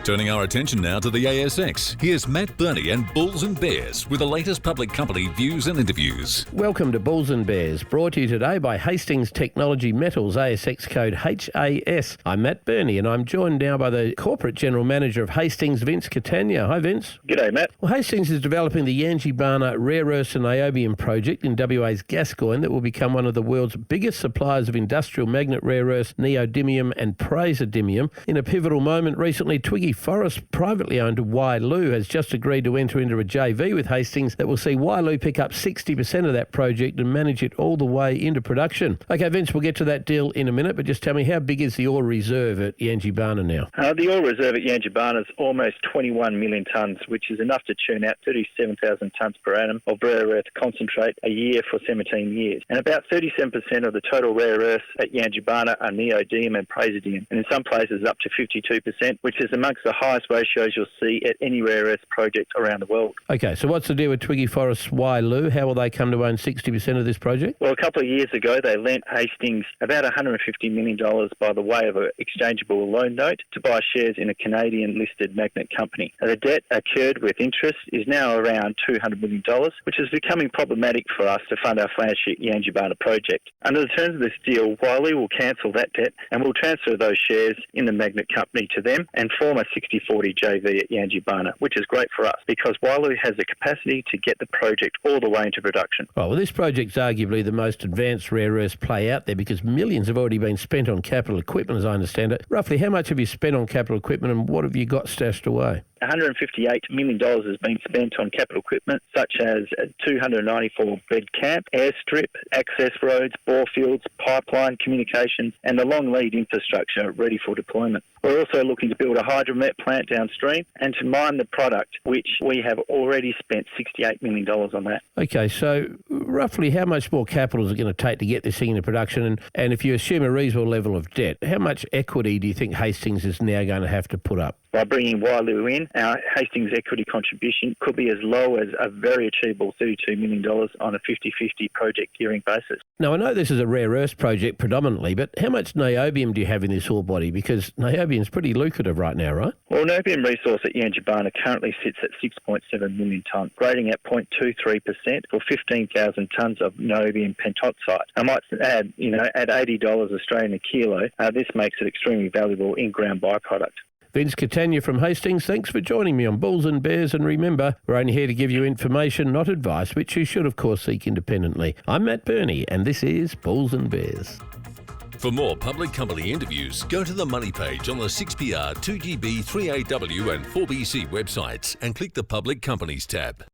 Turning our attention now to the ASX, here's Matt Birney and Bulls and Bears with the latest public company views and interviews. Welcome to Bulls and Bears, brought to you today by Hastings Technology Metals, ASX code HAS. I'm Matt Birney and I'm joined now by the Corporate General Manager of Hastings, Vince Catania. Hi Vince. G'day Matt. Well, Hastings is developing the Yangibana rare earths and niobium project in WA's Gascoyne that will become one of the world's biggest suppliers of industrial magnet rare earths, neodymium and praseodymium. In a pivotal moment recently, Twiggy Forrest, privately owned Wyloo, has just agreed to enter into a JV with Hastings that will see Wyloo pick up 60% of that project and manage it all the way into production. Okay, Vince, we'll get to that deal in a minute, but just tell me, how big is the ore reserve at Yangibana now? The ore reserve at Yangibana is almost 21 million tonnes, which is enough to churn out 37,000 tonnes per annum of rare earth concentrate a year for 17 years. And about 37% of the total rare earths at Yangibana are neodymium and praseodymium, and in some places up to 52%, which is amongst the highest ratios you'll see at any rare earth project around the world. Okay, so what's the deal with Twiggy Forrest Wyloo? How will they come to own 60% of this project? Well, a couple of years ago, they lent Hastings about $150 million by the way of an exchangeable loan note to buy shares in a Canadian-listed magnet company. The debt accrued with interest is now around $200 million, which is becoming problematic for us to fund our flagship Yangibana project. Under the terms of this deal, Wyloo will cancel that debt and will transfer those shares in the magnet company to them and form a 60-40 JV at Yangibana, which is great for us because Wyloo has the capacity to get the project all the way into production. Well, this project's arguably the most advanced rare earths play out there because millions have already been spent on capital equipment, as I understand it. Roughly how much have you spent on capital equipment and what have you got stashed away? $158 million has been spent on capital equipment such as a 294-bed camp, airstrip, access roads, bore fields, pipeline communications, and the long lead infrastructure ready for deployment. We're also looking to build a hydromet plant downstream and to mine the product, which we have already spent $68 million on that. Okay, so roughly how much more capital is it going to take to get this thing into production? And if you assume a reasonable level of debt, how much equity do you think Hastings is now going to have to put up? By bringing Wyloo in, our Hastings equity contribution could be as low as a very achievable $32 million on a 50-50 project gearing basis. Now, I know this is a rare earths project predominantly, but how much niobium do you have in this ore body? Because niobium is pretty lucrative right now, right? Well, niobium resource at Yangibana currently sits at 6.7 million tonnes, grading at 0.23% for 15,000 tonnes of niobium pentoxide. I might add, at $80 Australian a kilo, this makes it extremely valuable in-ground byproduct. Vince Catania from Hastings, thanks for joining me on Bulls and Bears. And remember, we're only here to give you information, not advice, which you should, of course, seek independently. I'm Matt Birney, and this is Bulls and Bears. For more public company interviews, go to the Money page on the 6PR, 2GB, 3AW and 4BC websites and click the Public Companies tab.